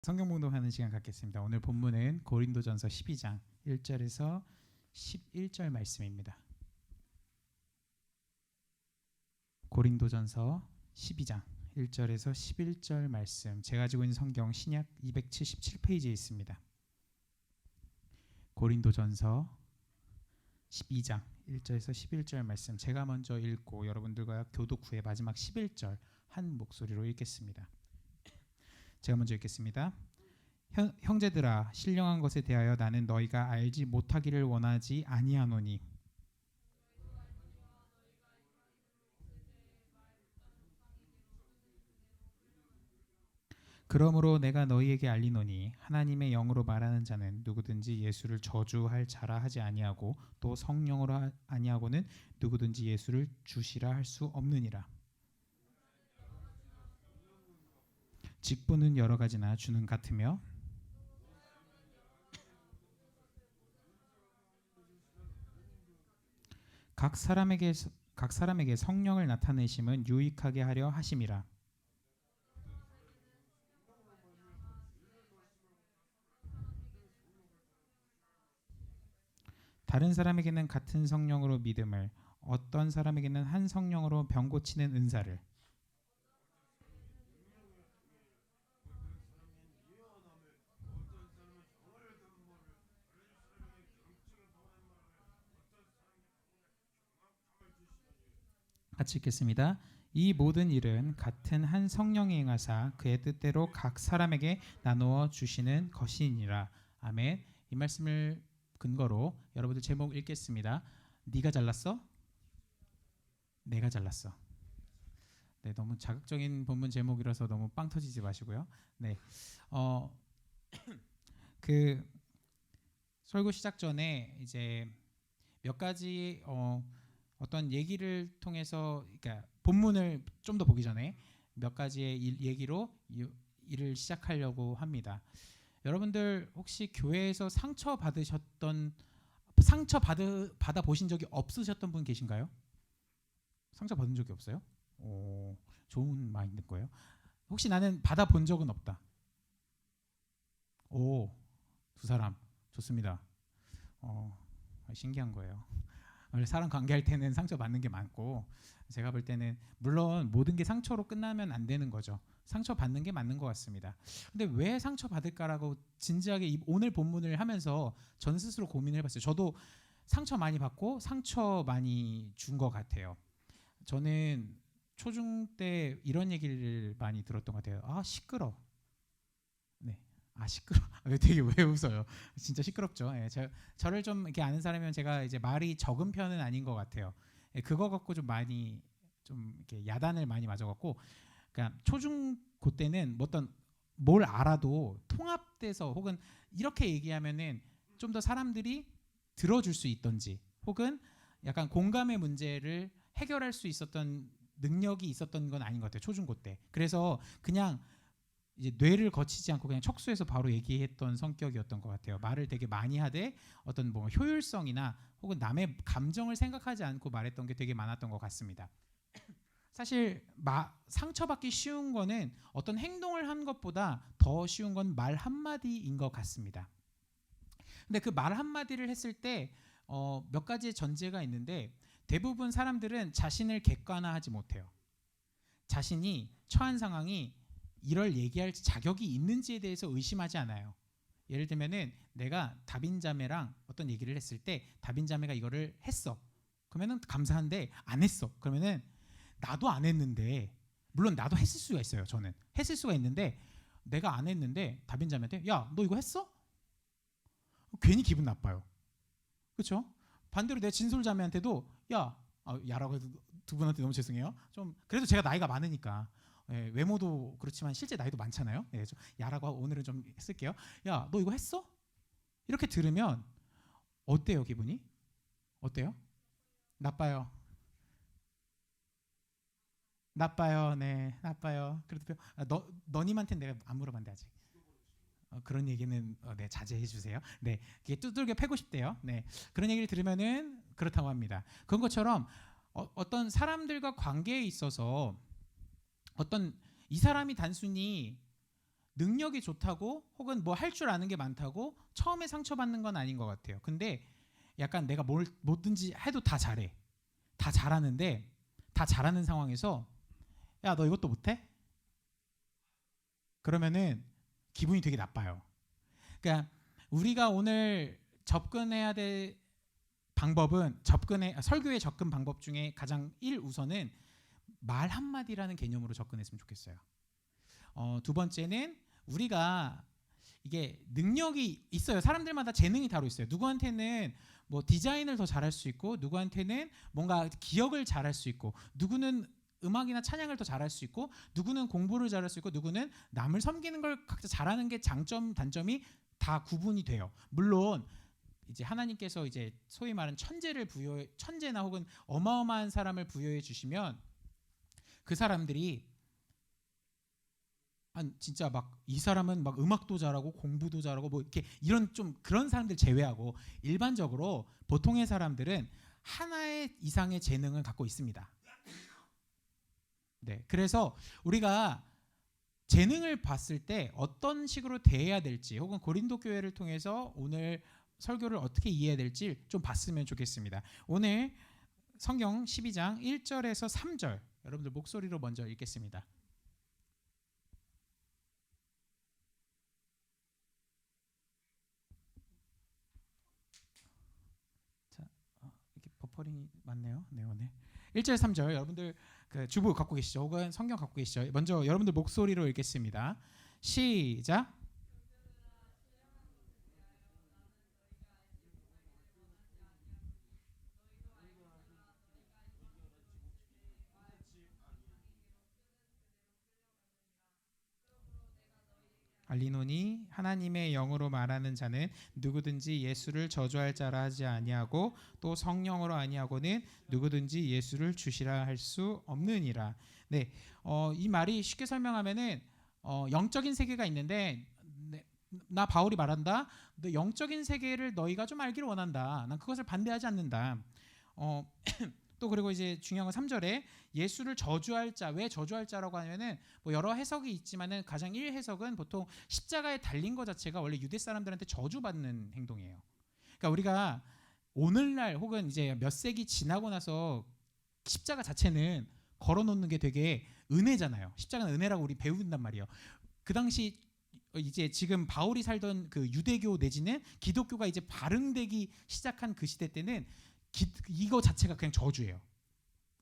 성경 봉독하는 시간 갖겠습니다. 오늘 본문은 고린도전서 12장 1절에서 11절 말씀입니다. 고린도전서 12장 1절에서 11절 말씀, 제가 가지고 있는 성경 신약 277페이지에 있습니다. 고린도전서 12장 1절에서 11절 말씀, 제가 먼저 읽고 여러분들과 교독 후에 마지막 11절 한 목소리로 읽겠습니다. 제가 먼저 읽겠습니다. 형제들아, 신령한 것에 대하여 나는 너희가 알지 못하기를 원하지 아니하노니 그러므로 내가 너희에게 알리노니 하나님의 영으로 말하는 자는 누구든지 예수를 저주할 자라 하지 아니하고 또 성령으로 아니하고는 누구든지 예수를 주시라 할 수 없느니라. 직분은 여러 가지나 주는 같으며 각 사람에게 성령을 나타내심은 유익하게 하려 하심이라. 다른 사람에게는 같은 성령으로 믿음을, 어떤 사람에게는 한 성령으로 병 고치는 은사를, 같이 읽겠습니다. 이 모든 일은 같은 한 성령이 행하사 그의 뜻대로 각 사람에게 나누어 주시는 것이니라. 아멘. 이 말씀을 근거로 여러분들 제목 읽겠습니다. 네가 잘났어? 내가 잘났어. 네, 너무 자극적인 본문 제목이라서 너무 빵 터지지 마시고요. 네, 그 설교 시작 전에 이제 몇 가지 어떤 얘기를 통해서, 그러니까 본문을 좀 더 보기 전에 몇 가지의 얘기로 일을 시작하려고 합니다. 여러분들 혹시 교회에서 상처 받아 보신 적이 없으셨던 분 계신가요? 상처 받은 적이 없어요? 오, 좋은 마인드인 거예요. 혹시 나는 받아 본 적은 없다. 오, 두 사람 좋습니다. 신기한 거예요. 원래 사람 관계할 때는 상처 받는 게 많고, 제가 볼 때는 물론 모든 게 상처로 끝나면 안 되는 거죠. 상처 받는 게 맞는 것 같습니다. 근데 왜 상처 받을까라고 진지하게 오늘 본문을 하면서 전 스스로 고민을 해봤어요. 저도 상처 많이 받고 상처 많이 준 것 같아요. 저는 초중 때 이런 얘기를 많이 들었던 것 같아요. 아, 시끄러. 네. 아, 시끄러. 되게 왜 웃어요? 진짜 시끄럽죠. 예, 저를 좀 이렇게 아는 사람이면 제가 이제 말이 적은 편은 아닌 것 같아요. 예, 그거 갖고 좀 많이 좀 이렇게 야단을 많이 맞아갖고, 그러니까 초중고 때는 어떤 뭘 알아도 통합돼서 혹은 이렇게 얘기하면은 좀 더 사람들이 들어줄 수 있던지, 혹은 약간 공감의 문제를 해결할 수 있었던 능력이 있었던 건 아닌 것 같아요. 초중고 때. 그래서 그냥 이제 뇌를 거치지 않고 그냥 척수해서 바로 얘기했던 성격이었던 것 같아요. 말을 되게 많이 하되 어떤 뭐 효율성이나 혹은 남의 감정을 생각하지 않고 말했던 게 되게 많았던 것 같습니다. 사실 상처받기 쉬운 거는 어떤 행동을 한 것보다 더 쉬운 건 말 한마디인 것 같습니다. 근데 그 말 한마디를 했을 때 몇 가지의 전제가 있는데, 대부분 사람들은 자신을 객관화하지 못해요. 자신이 처한 상황이 이럴 얘기할 자격이 있는지에 대해서 의심하지 않아요. 예를 들면은 내가 다빈자매랑 어떤 얘기를 했을 때 다빈자매가 이거를 했어. 그러면은 감사한데 안 했어. 그러면은 나도 안 했는데, 물론 나도 했을 수가 있어요. 저는 했을 수가 있는데 내가 안 했는데 다빈자매한테 야, 너 이거 했어? 괜히 기분 나빠요. 그렇죠? 반대로 내 진솔자매한테도 야라고 해도 두 분한테 너무 죄송해요. 좀 그래도 제가 나이가 많으니까, 예, 외모도 그렇지만 실제 나이도 많잖아요. 예, 야라고 오늘은 좀 쓸게요. 야, 너 이거 했어? 이렇게 들으면 어때요, 기분이? 어때요? 나빠요. 나빠요. 네, 나빠요. 그래도 너님한테는 내가 안 물어봤는데 아직. 그런 얘기는 네, 자제해 주세요. 네, 이게 두들겨 패고 싶대요. 네, 그런 얘기를 들으면은 그렇다고 합니다. 그런 것처럼 어떤 사람들과 관계에 있어서 어떤 이 사람이 단순히 능력이 좋다고 혹은 뭐 할 줄 아는 게 많다고 처음에 상처받는 건 아닌 것 같아요. 근데 약간 내가 뭐든지 해도 다 잘해. 다 잘하는데 다 잘하는 상황에서 야, 너 이것도 못해? 그러면은 기분이 되게 나빠요. 그러니까 우리가 오늘 접근해야 될 방법은 설교의 접근 방법 중에 가장 1우선은 말 한마디라는 개념으로 접근했으면 좋겠어요. 두 번째는 우리가 이게 능력이 있어요. 사람들마다 재능이 다르고 있어요. 누구한테는 뭐 디자인을 더 잘할 수 있고, 누구한테는 뭔가 기억을 잘할 수 있고, 누구는 음악이나 찬양을 더 잘할 수 있고, 누구는 공부를 잘할 수 있고, 누구는 남을 섬기는 걸 각자 잘하는 게 장점, 단점이 다 구분이 돼요. 물론 이제 하나님께서 이제 소위 말하는 천재나 혹은 어마어마한 사람을 부여해 주시면 그 사람들이 진짜 막 이 사람은 막 음악도 잘하고 공부도 잘하고 뭐 이렇게 이런 좀 그런 사람들 제외하고 일반적으로 보통의 사람들은 하나의 이상의 재능을 갖고 있습니다. 네, 그래서 우리가 재능을 봤을 때 어떤 식으로 대해야 될지 혹은 고린도 교회를 통해서 오늘 설교를 어떻게 이해해야 될지 좀 봤으면 좋겠습니다. 오늘 성경 12장 1절에서 3절 여러분들 목소리로 먼저 읽겠습니다. 이렇게 버퍼링이 많네요. 네, 오늘 1절 3절 여러분들 그 주보 갖고 계시죠? 혹은 성경 갖고 계시죠? 먼저 여러분들 목소리로 읽겠습니다. 시작. 알리노니 하나님의 영으로 말하는 자는 누구든지 예수를 저주할 자라 하지 아니하고 또 성령으로 아니하고는 누구든지 예수를 주시라 할 수 없느니라. 네, 이 말이 쉽게 설명하면은 영적인 세계가 있는데 네, 나 바울이 말한다. 너 영적인 세계를 너희가 좀 알기를 원한다. 난 그것을 반대하지 않는다. 또 그리고 이제 중요한 건 3절에 예수를 저주할 자, 왜 저주할 자라고 하면은 뭐 여러 해석이 있지만은 가장 1해석은 보통 십자가에 달린 것 자체가 원래 유대 사람들한테 저주받는 행동이에요. 그러니까 우리가 오늘날 혹은 이제 몇 세기 지나고 나서 십자가 자체는 걸어놓는 게 되게 은혜잖아요. 십자가는 은혜라고 우리 배운단 말이에요. 그 당시 이제 지금 바울이 살던 그 유대교 내지는 기독교가 이제 발흥되기 시작한 그 시대 때는 이거 자체가 그냥 저주예요.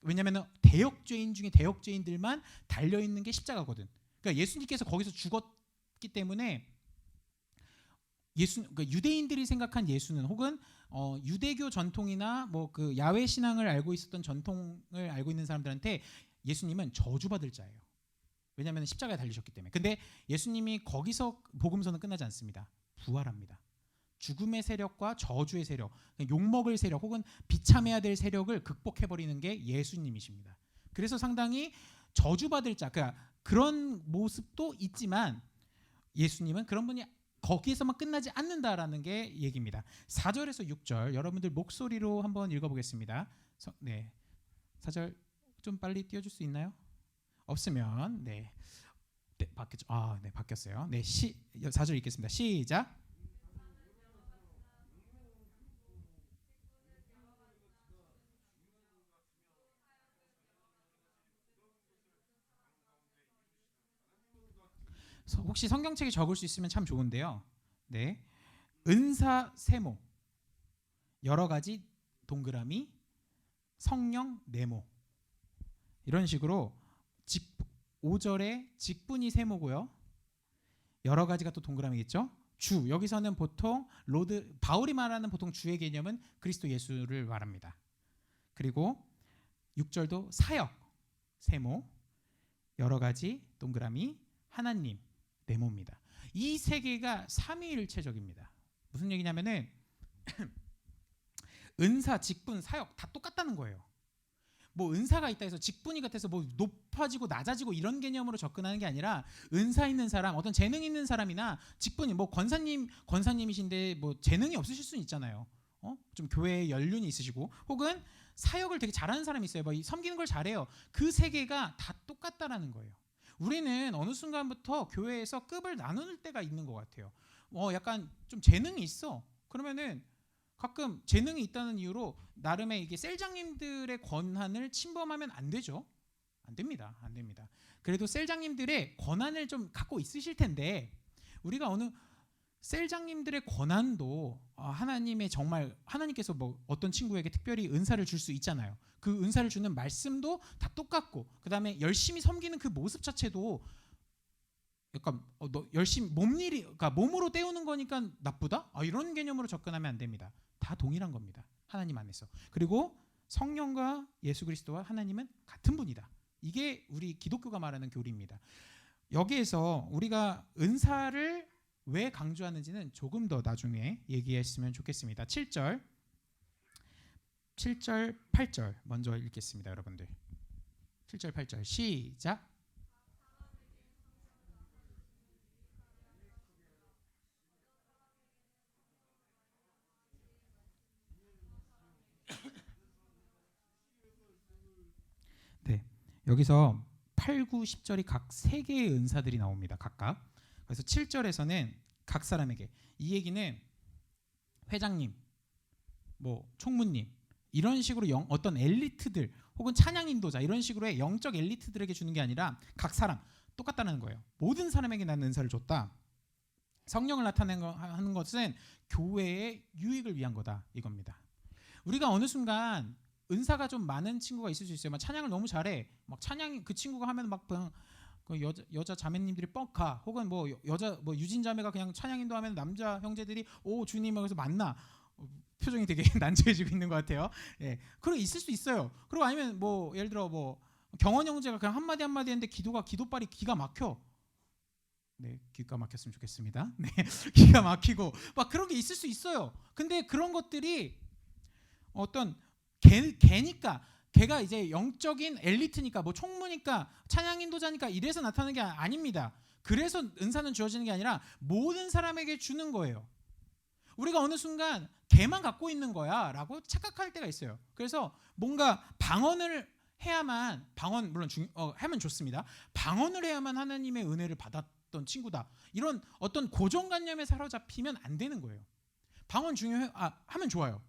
왜냐하면 대역죄인 중에 대역죄인들만 달려있는 게 십자가거든. 그러니까 예수님께서 거기서 죽었기 때문에 그러니까 유대인들이 생각한 예수는 혹은 유대교 전통이나 뭐 그 야훼 신앙을 알고 있었던 전통을 알고 있는 사람들한테 예수님은 저주받을 자예요. 왜냐하면 십자가에 달리셨기 때문에. 근데 예수님이 거기서 복음서는 끝나지 않습니다. 부활합니다. 죽음의 세력과 저주의 세력, 욕먹을 세력 혹은 비참해야 될 세력을 극복해버리는 게 예수님이십니다. 그래서 상당히 저주받을 자, 그러니까 그런 모습도 있지만 예수님은 그런 분이 거기에서만 끝나지 않는다라는 게 얘기입니다. 4절에서 6절 여러분들 목소리로 한번 읽어보겠습니다. 네, 4절 좀 빨리 띄워줄 수 있나요? 없으면 네, 바뀌었죠. 네, 바뀌었어요. 네, 4절 읽겠습니다. 시작. 혹시 성경책에 적을 수 있으면 참 좋은데요. 네, 은사 세모, 여러 가지 동그라미, 성령 네모 이런 식으로 5절에 직분이 세모고요. 여러 가지가 또 동그라미겠죠. 주, 여기서는 보통 바울이 말하는 보통 주의 개념은 그리스도 예수를 말합니다. 그리고 6절도 사역 세모, 여러 가지 동그라미, 하나님 네모입니다. 이 세 개가 삼위일체적입니다. 무슨 얘기냐면은 은사, 직분, 사역 다 똑같다는 거예요. 뭐 은사가 있다 해서 직분이 같아서 뭐 높아지고 낮아지고 이런 개념으로 접근하는 게 아니라 은사 있는 사람, 어떤 재능 있는 사람이나 직분이 뭐 권사님이신데 뭐 재능이 없으실 수는 있잖아요. 좀 교회에 연륜이 있으시고 혹은 사역을 되게 잘하는 사람이 있어요. 뭐 섬기는 걸 잘해요. 그 세 개가 다 똑같다라는 거예요. 우리는 어느 순간부터 교회에서 급을 나눌 때가 있는 것 같아요. 약간 좀 재능이 있어. 그러면은 가끔 재능이 있다는 이유로 나름의 이게 셀장님들의 권한을 침범하면 안 되죠. 안 됩니다. 안 됩니다. 그래도 셀장님들의 권한을 좀 갖고 있으실 텐데 우리가 어느 셀장님들의 권한도 하나님의 정말 하나님께서 뭐 어떤 친구에게 특별히 은사를 줄 수 있잖아요. 그 은사를 주는 말씀도 다 똑같고 그다음에 열심히 섬기는 그 모습 자체도 약간 너 열심히 몸일이 그러니까 몸으로 때우는 거니까 나쁘다? 이런 개념으로 접근하면 안 됩니다. 다 동일한 겁니다. 하나님 안에서. 그리고 성령과 예수 그리스도와 하나님은 같은 분이다. 이게 우리 기독교가 말하는 교리입니다. 여기에서 우리가 은사를 왜 강조하는지는 조금 더 나중에 얘기했으면 좋겠습니다. 7절, 8절 먼저 읽겠습니다, 여러분들. 7절, 8절 시작. 네, 여기서 8, 9, 10절이 각 3개의 은사들이 나옵니다. 각각. 그래서 7절에서는 각 사람에게 이 얘기는 회장님, 뭐 총무님 이런 식으로 어떤 엘리트들 혹은 찬양 인도자 이런 식으로의 영적 엘리트들에게 주는 게 아니라 각 사람 똑같다는 거예요. 모든 사람에게 나는 은사를 줬다. 성령을 나타내는 것은 교회의 유익을 위한 거다 이겁니다. 우리가 어느 순간 은사가 좀 많은 친구가 있을 수 있어요. 막 찬양을 너무 잘해. 막 찬양 그 친구가 하면 막 그냥 그 여자 자매님들이 뻑가 혹은 뭐 여자 뭐 유진 자매가 그냥 찬양 인도하면 남자 형제들이 오 주님 하면서 만나. 표정이 되게 난처해지고 있는 것 같아요. 예, 그리고 있을 수 있어요. 그리고 아니면 뭐 예를 들어 뭐 경원 형제가 그냥 한마디 한마디 했는데 기도빨이 기가 막혀. 네, 기가 막혔으면 좋겠습니다. 네, 기가 막히고 막 그런 게 있을 수 있어요. 근데 그런 것들이 어떤 걔니까 걔가 이제 영적인 엘리트니까 뭐 총무니까 찬양 인도자니까 이래서 나타나는 게 아닙니다. 그래서 은사는 주어지는 게 아니라 모든 사람에게 주는 거예요. 우리가 어느 순간 걔만 갖고 있는 거야 라고 착각할 때가 있어요. 그래서 뭔가 방언을 해야만 방언 물론 하면 좋습니다. 방언을 해야만 하나님의 은혜를 받았던 친구다. 이런 어떤 고정관념에 사로잡히면 안 되는 거예요. 방언 하면 좋아요.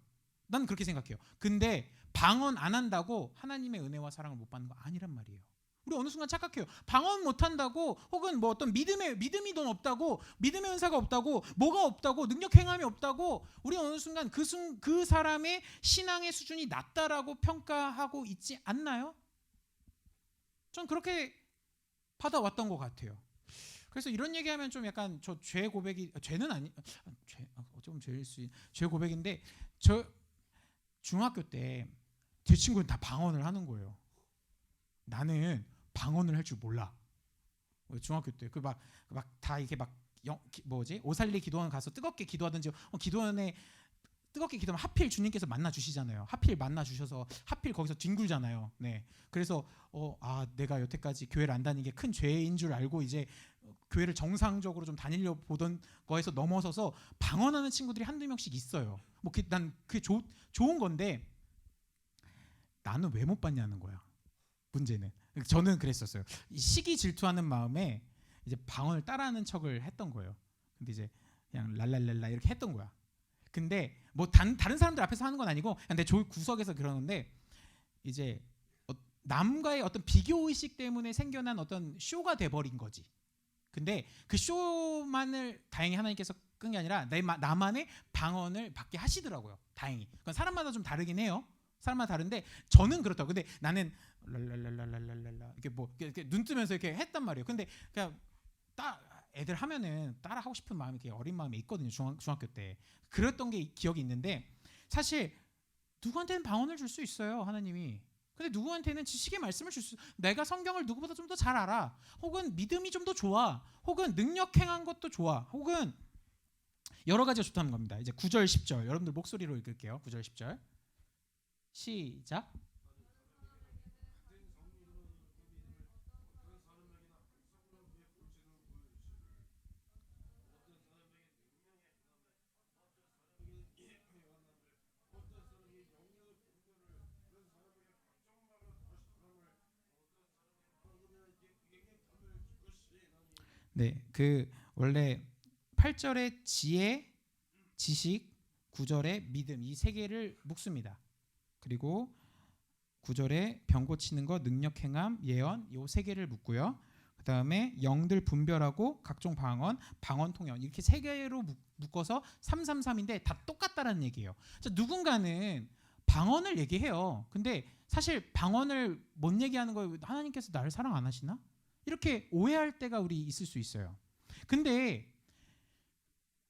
난 그렇게 생각해요. 근데 방언 안 한다고 하나님의 은혜와 사랑을 못 받는 거 아니란 말이에요. 우리 어느 순간 착각해요. 방언 못 한다고 혹은 뭐 어떤 믿음이 넌 없다고 믿음의 은사가 없다고 뭐가 없다고 능력 행함이 없다고 우리 어느 순간 그 사람의 신앙의 수준이 낮다라고 평가하고 있지 않나요? 전 그렇게 받아왔던 것 같아요. 그래서 이런 얘기하면 좀 약간 저 죄 고백이 죄는 아니 좀 죄 고백인데 저 중학교 때 제 친구는 다 방언을 하는 거예요. 나는 방언을 할 줄 몰라. 중학교 때 그 막 다 이렇게 막 오살리 기도원 가서 뜨겁게 기도하든지 기도원에 뜨겁게 기도하면 하필 주님께서 만나 주시잖아요. 하필 만나 주셔서 하필 거기서 뒹굴잖아요. 네. 그래서 내가 여태까지 교회를 안 다니는 게 큰 죄인 줄 알고 이제 교회를 정상적으로 좀 다니려 보던 거에서 넘어서서 방언하는 친구들이 한두 명씩 있어요. 뭐 난 그게 좋은 건데 나는 왜 못 받냐는 거야. 문제는 저는 그랬었어요. 시기 질투하는 마음에 이제 방언을 따라하는 척을 했던 거예요. 근데 이제 그냥 랄랄랄라 이렇게 했던 거야. 근데 뭐 다른 사람들 앞에서 하는 건 아니고 그냥 내 구석에서 그러는데 이제 남과의 어떤 비교 의식 때문에 생겨난 어떤 쇼가 돼버린 거지. 근데 그 쇼만을 다행히 하나님께서 끈 게 아니라 나만의 방언을 받게 하시더라고요. 다행히. 그건 사람마다 좀 다르긴 해요. 사람마다 다른데 저는 그렇다고. 근데 나는 랄랄랄랄랄랄라 이렇게 눈 뜨면서 이렇게 했단 말이에요. 근데 그냥 애들 하면은 따라 하고 싶은 마음이 어린 마음이 있거든요. 중학교 때 그랬던 게 기억이 있는데 사실 누구한테는 방언을 줄 수 있어요. 하나님이. 근데 누구한테는 지식의 말씀을 줄 수. 내가 성경을 누구보다 좀 더 잘 알아. 혹은 믿음이 좀 더 좋아. 혹은 능력 행한 것도 좋아. 혹은 여러 가지가 좋다는 겁니다. 이제 9절 10절 여러분들 목소리로 읽을게요. 9절 10절 시작. 네, 그 원래 8절에 지혜, 지식, 9절에 믿음 이 세 개를 묶습니다. 그리고 9절에 병 고치는 거, 능력 행함, 예언 요 세 개를 묶고요. 그다음에 영들 분별하고 각종 방언, 방언 통역 이렇게 세 개로 묶어서 333인데 다 똑같다라는 얘기예요. 자, 누군가는 방언을 얘기해요. 근데 사실 방언을 못 얘기하는 거예요. 하나님께서 나를 사랑 안 하시나? 이렇게 오해할 때가 우리 있을 수 있어요. 근데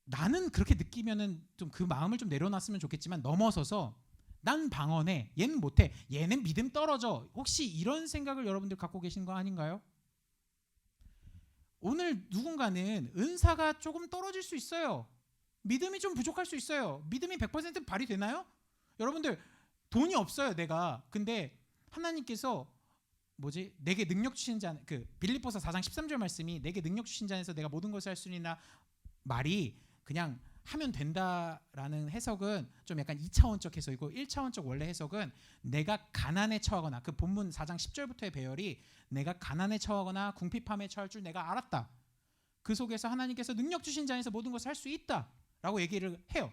나는 그렇게 느끼면은 좀 그 마음을 좀 내려놨으면 좋겠지만 넘어서서 난 방언해, 얘는 못해, 얘는 믿음 떨어져. 혹시 이런 생각을 여러분들 갖고 계신 거 아닌가요? 오늘 누군가는 은사가 조금 떨어질 수 있어요. 믿음이 좀 부족할 수 있어요. 믿음이 100% 발휘되나요? 여러분들 돈이 없어요 내가. 근데 하나님께서 내게 능력 주신 자, 그 빌립보서 4장 13절 말씀이 내게 능력 주신 자 안에서 내가 모든 것을 할 수 있나 말이 그냥 하면 된다라는 해석은 좀 약간 2차원적 해석이고 1차원적 원래 해석은 내가 가난에 처하거나 그 본문 4장 10절부터의 배열이 내가 가난에 처하거나 궁핍함에 처할 줄 내가 알았다. 그 속에서 하나님께서 능력 주신 자 안에서 모든 것을 할 수 있다라고 얘기를 해요.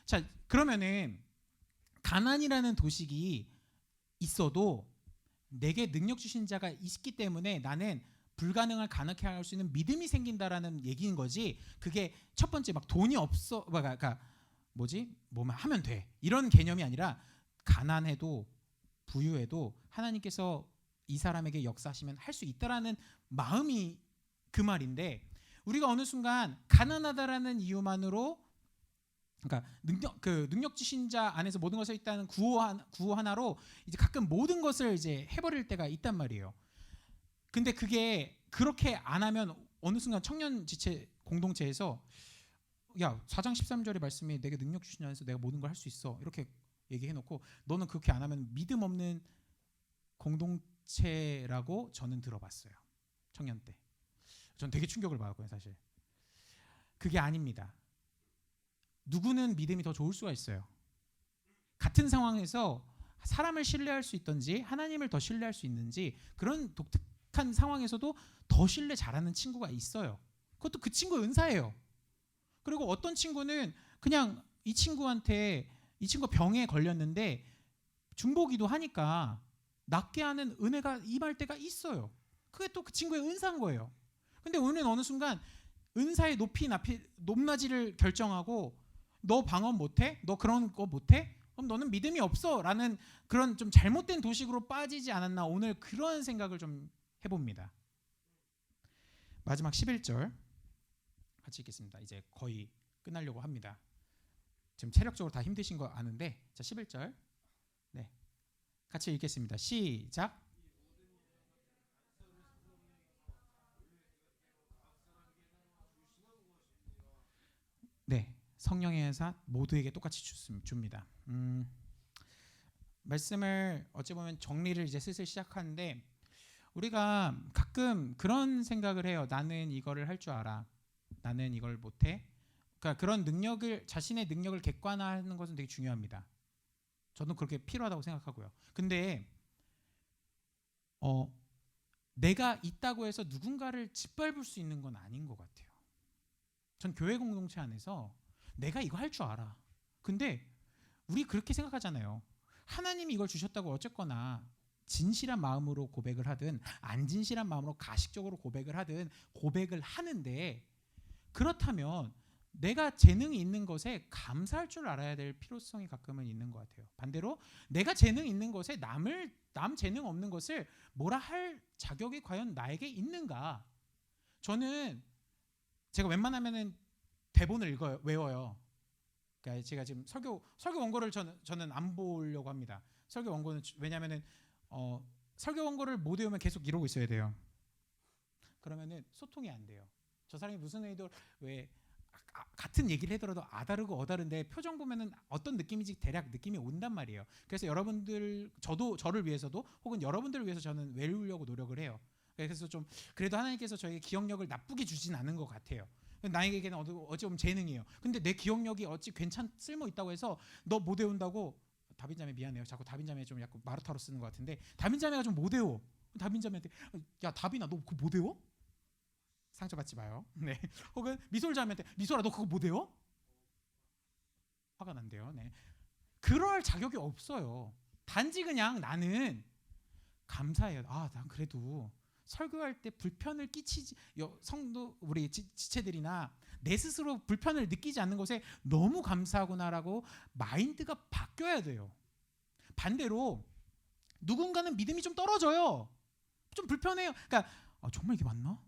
자, 그러면은 가난이라는 도식이 있어도 내게 능력 주신 자가 있기 때문에 나는 불가능을 가능하게 할 수 있는 믿음이 생긴다라는 얘기인 거지. 그게 첫 번째 막 돈이 없어, 그러니까 뭐만 하면 돼 이런 개념이 아니라 가난해도 부유해도 하나님께서 이 사람에게 역사하시면 할 수 있다라는 마음이 그 말인데 우리가 어느 순간 가난하다라는 이유만으로 그러니까 능력 주신 자 안에서 모든 것을 있다는 구호 하나로 이제 가끔 모든 것을 이제 해버릴 때가 있단 말이에요. 근데 그게 그렇게 안 하면 어느 순간 청년 지체 공동체에서 야 4장 13절의 말씀이 내게 능력 주신 자 안에서 내가 모든 걸 할 수 있어 이렇게 얘기해놓고 너는 그렇게 안 하면 믿음 없는 공동체라고 저는 들어봤어요. 청년 때. 전 되게 충격을 받았고요 사실. 그게 아닙니다. 누구는 믿음이 더 좋을 수가 있어요. 같은 상황에서 사람을 신뢰할 수 있든지 하나님을 더 신뢰할 수 있는지 그런 독특한 상황에서도 더 신뢰 잘하는 친구가 있어요. 그것도 그 친구의 은사예요. 그리고 어떤 친구는 그냥 이 친구가 병에 걸렸는데 중보기도 하니까 낫게 하는 은혜가 임할 때가 있어요. 그게 또 그 친구의 은사인 거예요. 근데 우리는 어느 순간 은사의 높낮이를 결정하고 너 방언 못해? 너 그런 거 못해? 그럼 너는 믿음이 없어 라는 그런 좀 잘못된 도식으로 빠지지 않았나 오늘 그런 생각을 좀 해봅니다. 마지막 11절 같이 읽겠습니다. 이제 거의 끝나려고 합니다. 지금 체력적으로 다 힘드신 거 아는데 자 11절 네 같이 읽겠습니다. 시작. 네 성령의 은사 모두에게 똑같이 줍니다. 말씀을 어찌 보면 정리를 이제 슬슬 시작하는데 우리가 가끔 그런 생각을 해요. 나는 이거를 할 줄 알아. 나는 이걸 못해. 그러니까 그런 자신의 능력을 객관화하는 것은 되게 중요합니다. 저는 그렇게 필요하다고 생각하고요. 근데 내가 있다고 해서 누군가를 짓밟을 수 있는 건 아닌 것 같아요. 전 교회 공동체 안에서 내가 이거 할 줄 알아. 근데 우리 그렇게 생각하잖아요. 하나님이 이걸 주셨다고 어쨌거나 진실한 마음으로 고백을 하든 안 진실한 마음으로 가식적으로 고백을 하든 고백을 하는데 그렇다면 내가 재능이 있는 것에 감사할 줄 알아야 될 필요성이 가끔은 있는 것 같아요. 반대로 내가 재능 있는 것에 남 재능 없는 것을 뭐라 할 자격이 과연 나에게 있는가? 저는 제가 웬만하면은 대본을 외워요. 그러니까 제가 지금 설교 원고를 저는 안 보려고 합니다. 설교 원고는 왜냐하면은 설교 원고를 못 외우면 계속 이러고 있어야 돼요. 그러면은 소통이 안 돼요. 저 사람이 무슨 의도 왜 같은 얘기를 하더라도 아다르고 어다른데 표정 보면은 어떤 느낌인지 대략 느낌이 온단 말이에요. 그래서 여러분들 저를 위해서도 혹은 여러분들을 위해서 저는 외우려고 노력을 해요. 그래서 좀 그래도 하나님께서 저에게 기억력을 나쁘게 주진 않은 것 같아요. 나에게는 어찌 보면 재능이에요. 근데 내 기억력이 어찌 쓸모 있다고 해서 너 못 외운다고 다빈자매 미안해요. 자꾸 다빈자매 좀 약간 마르타로 쓰는 것 같은데 다빈자매가 좀 못 외워. 다빈자매한테 야 다빈아 너 그거 못 외워? 상처받지 마요. 네. 혹은 미소를 자매한테 미소라 너 그거 못해요? 화가 난대요. 네. 그럴 자격이 없어요. 단지 그냥 나는 감사해요. 난 그래도 설교할 때 불편을 끼치지 성도 우리 지체들이나 내 스스로 불편을 느끼지 않는 것에 너무 감사하구나라고 마인드가 바뀌어야 돼요. 반대로 누군가는 믿음이 좀 떨어져요. 좀 불편해요. 그러니까 정말 이게 맞나?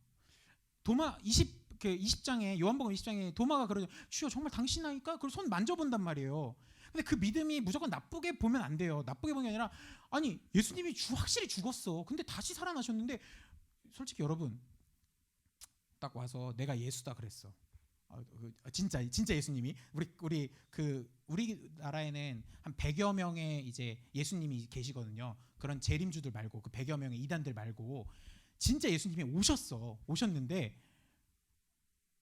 도마 20장에 요한복음 20장에 도마가 그러죠. 주여 정말 당신 아니까? 그걸 손 만져본단 말이에요. 근데 그 믿음이 무조건 나쁘게 보면 안 돼요. 나쁘게 보는 게 아니라 아니 예수님이 확실히 죽었어. 근데 다시 살아나셨는데 솔직히 여러분 딱 와서 내가 예수다 그랬어. 진짜 예수님이 우리나라에는 한 100여 명의 이제 예수님이 계시거든요. 그런 재림주들 말고 그 100여 명의 이단들 말고 진짜 예수님이 오셨는데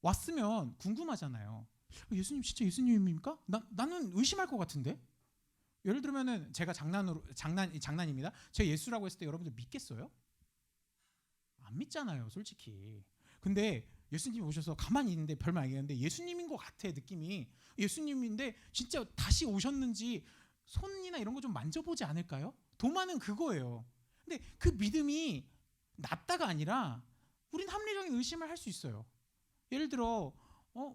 왔으면 궁금하잖아요. 예수님 진짜 예수님입니까? 나는 의심할 것 같은데. 예를 들면은 제가 장난입니다. 제가 예수라고 했을 때 여러분들 믿겠어요? 안 믿잖아요, 솔직히. 근데 예수님이 오셔서 가만히 있는데 별말 아니겠는데 예수님인 것 같아 느낌이. 예수님인데 진짜 다시 오셨는지 손이나 이런 거 좀 만져보지 않을까요? 도마는 그거예요. 근데 그 믿음이 낮다가 아니라 우린 합리적인 의심을 할 수 있어요. 예를 들어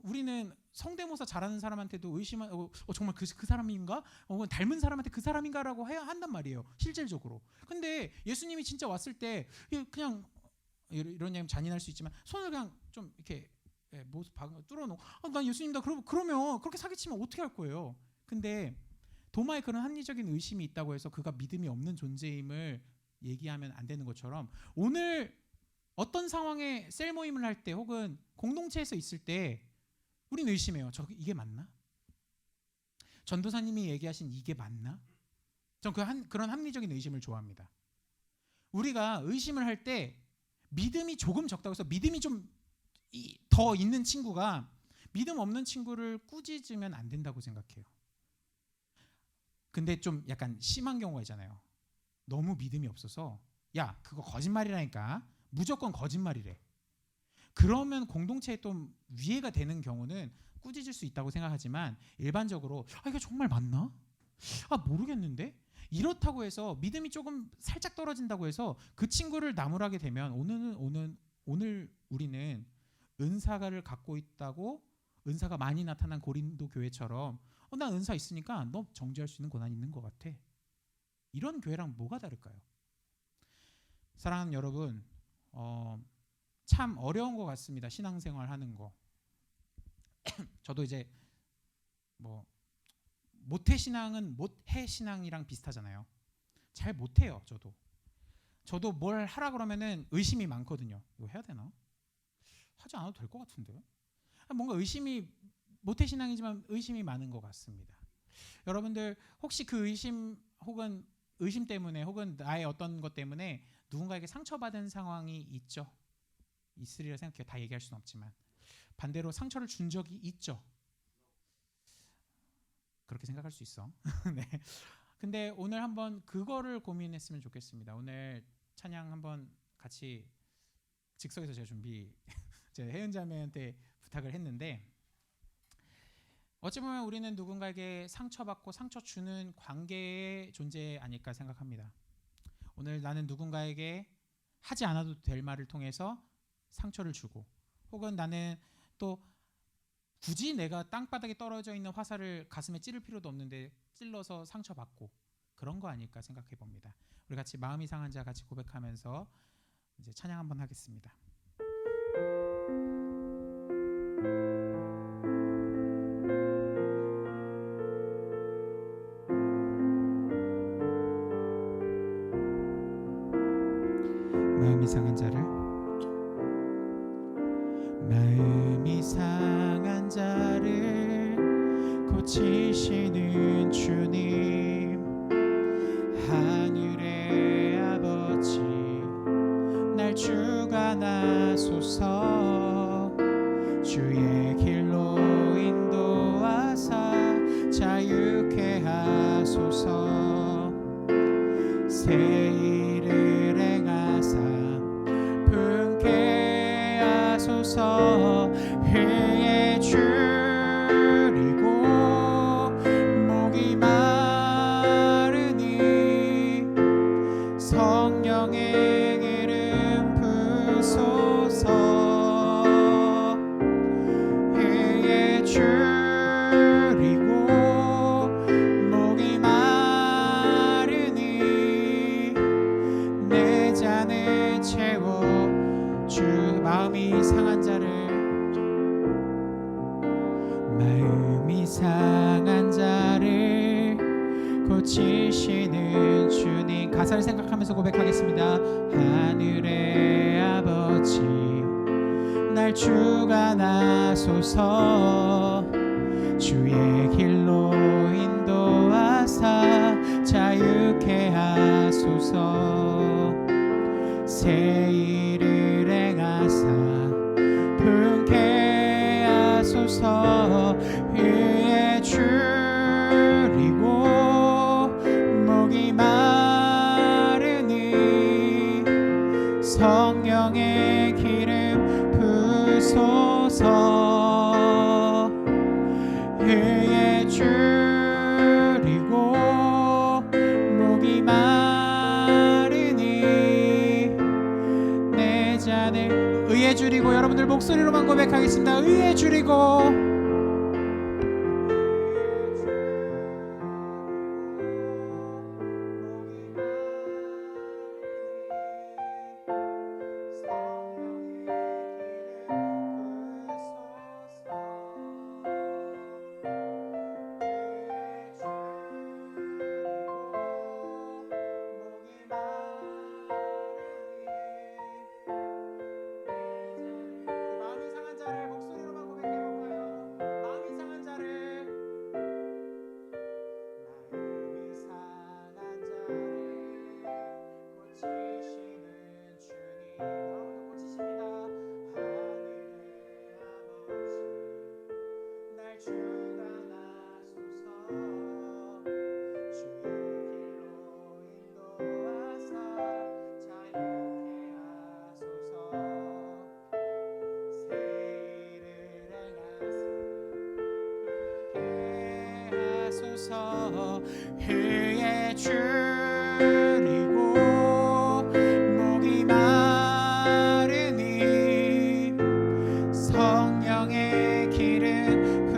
우리는 성대모사 잘하는 사람한테도 의심한 정말 그 사람인가? 닮은 사람한테 그 사람인가라고 해야 한단 말이에요. 실질적으로. 근데 예수님이 진짜 왔을 때 그냥 이런 얘기하면 잔인할 수 있지만 손을 그냥 좀 이렇게 모습 뚫어놓고 난 예수님이다. 그러면 그렇게 사기치면 어떻게 할 거예요? 근데 도마에 그런 합리적인 의심이 있다고 해서 그가 믿음이 없는 존재임을 얘기하면 안 되는 것처럼 오늘 어떤 상황에 셀 모임을 할 때 혹은 공동체에서 있을 때 우리는 의심해요. 이게 맞나? 전도사님이 얘기하신 이게 맞나? 전 그런 합리적인 의심을 좋아합니다. 우리가 의심을 할 때 믿음이 조금 적다고 해서 믿음이 좀 더 있는 친구가 믿음 없는 친구를 꾸짖으면 안 된다고 생각해요. 근데 좀 약간 심한 경우가 있잖아요. 너무 믿음이 없어서 야 그거 거짓말이라니까 무조건 거짓말이래. 그러면 공동체에 좀 위해가 되는 경우는 꾸짖을 수 있다고 생각하지만 일반적으로 이거 정말 맞나? 모르겠는데? 이렇다고 해서 믿음이 조금 살짝 떨어진다고 해서 그 친구를 나무라게 되면 오늘 우리는 은사를 갖고 있다고 은사가 많이 나타난 고린도 교회처럼 나 은사 있으니까 너 정죄할 수 있는 권한이 있는 것 같아. 이런 교회랑 뭐가 다를까요? 사랑하는 여러분 참 어려운 것 같습니다. 신앙생활 하는 거. 저도 이제 모태 신앙은 못해 신앙이랑 비슷하잖아요. 잘 못해요. 저도 뭘 하라 그러면은 의심이 많거든요. 이거 해야 되나? 하지 않아도 될 것 같은데. 뭔가 의심이 모태 신앙이지만 의심이 많은 것 같습니다. 여러분들 혹시 그 의심 혹은 의심 때문에 혹은 나의 어떤 것 때문에 누군가에게 상처받은 상황이 있죠? 있으리라 생각해요. 다 얘기할 수는 없지만 반대로 상처를 준 적이 있죠. 그렇게 생각할 수 있어. 네. 근데 오늘 한번 그거를 고민했으면 좋겠습니다. 오늘 찬양 한번 같이 즉석에서 제가 혜은 자매한테 부탁을 했는데 어찌 보면 우리는 누군가에게 상처받고 상처 주는 관계의 존재 아닐까 생각합니다. 오늘 나는 누군가에게 하지 않아도 될 말을 통해서 상처를 주고 혹은 나는 또 굳이 내가 땅바닥에 떨어져 있는 화살을 가슴에 찌를 필요도 없는데 찔러서 상처받고 그런 거 아닐까 생각해 봅니다. 우리 같이 마음이 상한 자 같이 고백하면서 이제 찬양 한번 하겠습니다. 마음이 상한 자를 고치시는 주님 하늘의 아버지 날 주관하소서 주의 길로 인도하사 자유케 하소서 새 일을 행하사 분케 하소서 마음이 상한 자를 고치시는 주님. 가사를 생각하면서 고백하겠습니다. 하늘의 아버지 날 주관하소서. 주의 길로 인도하사 자유케 하소서. 새 일을 행하사 분케 하소서. 위에 줄이고 목이 마르니 성령의 기름 부소서. 위에 줄이고 목이 마르니 내 잔을 의에 줄이고, 여러분들 목소리로만 고백하겠습니다. 의에 줄이고 위에 줄이고 목이 마르니 성령의 기름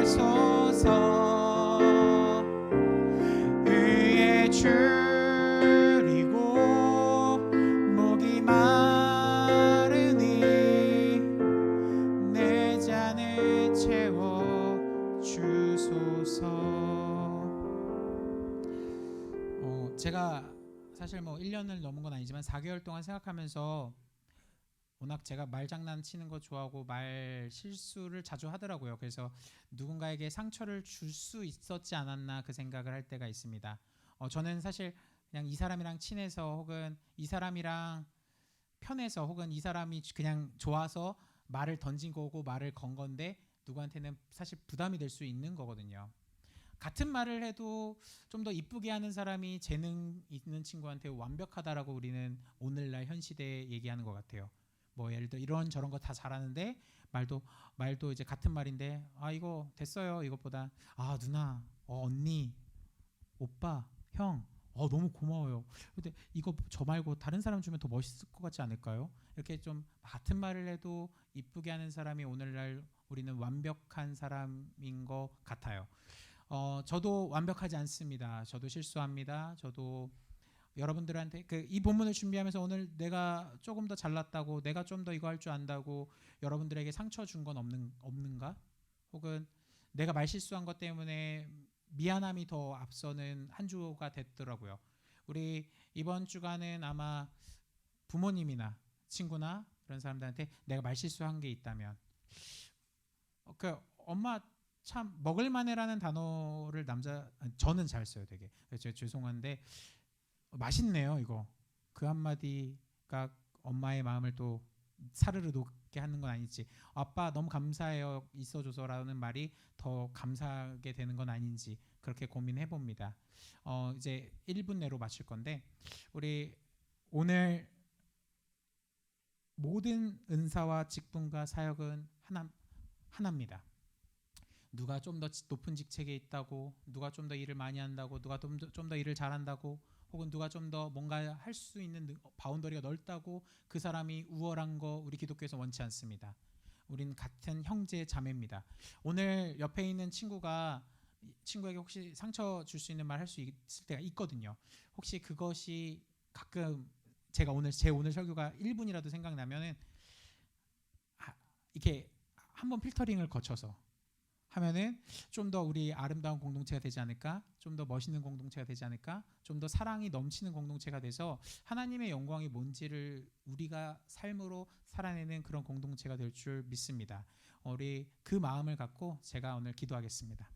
부소서. 위에 줄이고 목이 마르니 내 잔을 채워 주소서. 제가 사실 뭐 1년을 넘은 건 아니지만 4개월 동안 생각하면서 워낙 제가 말장난 치는 거 좋아하고 말 실수를 자주 하더라고요. 그래서 누군가에게 상처를 줄 수 있었지 않았나 그 생각을 할 때가 있습니다. 저는 사실 그냥 이 사람이랑 친해서 혹은 이 사람이랑 편해서 혹은 이 사람이 그냥 좋아서 말을 던진 거고 말을 건 건데 누구한테는 사실 부담이 될 수 있는 거거든요. 같은 말을 해도 좀 더 이쁘게 하는 사람이 재능 있는 친구한테 완벽하다라고 우리는 오늘날 현 시대에 얘기하는 것 같아요. 뭐 예를 들어 이런 저런 거 다 잘하는데 말도 이제 같은 말인데 이거 됐어요. 이것보다 누나, 언니, 오빠, 형, 너무 고마워요. 근데 이거 저 말고 다른 사람 주면 더 멋있을 것 같지 않을까요? 이렇게 좀 같은 말을 해도 이쁘게 하는 사람이 오늘날 우리는 완벽한 사람인 것 같아요. 저도 완벽하지 않습니다. 저도 실수합니다. 저도 여러분들한테 이 본문을 준비하면서 오늘 내가 조금 더 잘났다고, 내가 좀 더 이거 할 줄 안다고 여러분들에게 상처 준 건 없는가? 혹은 내가 말 실수한 것 때문에 미안함이 더 앞서는 한 주가 됐더라고요. 우리 이번 주간은 아마 부모님이나 친구나 그런 사람들한테 내가 말 실수한 게 있다면 엄마 참 먹을만해라는 단어를 저는 잘 써요. 되게 제가 죄송한데 맛있네요 이거. 그 한마디가 엄마의 마음을 또 사르르 녹게 하는 건 아니지. 아빠 너무 감사해요 있어줘서라는 말이 더 감사하게 되는 건 아닌지 그렇게 고민해 봅니다. 이제 1분 내로 마칠 건데 우리 오늘 모든 은사와 직분과 사역은 하나입니다. 누가 좀 더 높은 직책에 있다고, 누가 좀 더 일을 많이 한다고, 누가 좀 더 일을 잘한다고, 혹은 누가 좀 더 뭔가 할 수 있는 바운더리가 넓다고 그 사람이 우월한 거 우리 기독교에서 원치 않습니다. 우리는 같은 형제 자매입니다. 오늘 옆에 있는 친구에게 혹시 상처 줄 수 있는 말 할 수 있을 때가 있거든요. 혹시 그것이 가끔 제 오늘 설교가 1분이라도 생각나면은 이렇게 한번 필터링을 거쳐서 하면은 좀 더 우리 아름다운 공동체가 되지 않을까? 좀 더 멋있는 공동체가 되지 않을까? 좀 더 사랑이 넘치는 공동체가 돼서 하나님의 영광이 뭔지를 우리가 삶으로 살아내는 그런 공동체가 될 줄 믿습니다. 우리 그 마음을 갖고 제가 오늘 기도하겠습니다.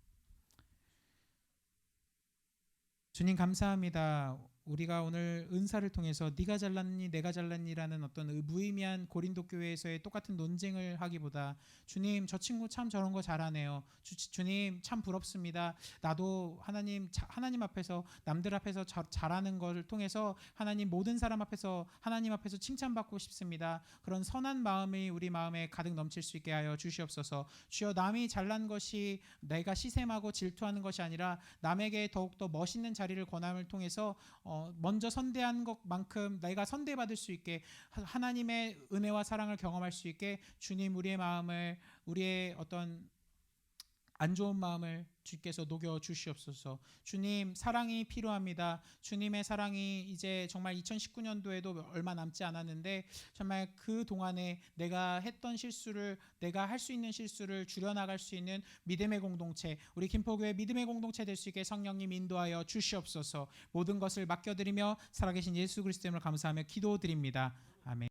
주님 감사합니다. 우리가 오늘 은사를 통해서 네가 잘났니 내가 잘났니라는 어떤 무의미한 고린도 교회에서의 똑같은 논쟁을 하기보다 주님 저 친구 참 저런 거 잘하네요. 주님 참 부럽습니다. 나도 하나님 앞에서 남들 앞에서 잘하는 것을 통해서 하나님 모든 사람 앞에서 하나님 앞에서 칭찬받고 싶습니다. 그런 선한 마음이 우리 마음에 가득 넘칠 수 있게 하여 주시옵소서. 주여 남이 잘난 것이 내가 시샘하고 질투하는 것이 아니라 남에게 더욱더 멋있는 자리를 권함을 통해서 먼저 선대한 것만큼 내가 선대받을 수 있게 하나님의 은혜와 사랑을 경험할 수 있게 주님 우리의 마음을 우리의 어떤 안 좋은 마음을 주께서 녹여 주시옵소서. 주님 사랑이 필요합니다. 주님의 사랑이 이제 정말 2019년도에도 얼마 남지 않았는데 정말 그 동안에 내가 했던 실수를 내가 할 수 있는 실수를 줄여나갈 수 있는 믿음의 공동체 우리 김포교회 믿음의 공동체 될 수 있게 성령님 인도하여 주시옵소서. 모든 것을 맡겨드리며 살아계신 예수 그리스도 이름으로 감사하며 기도드립니다. 아멘.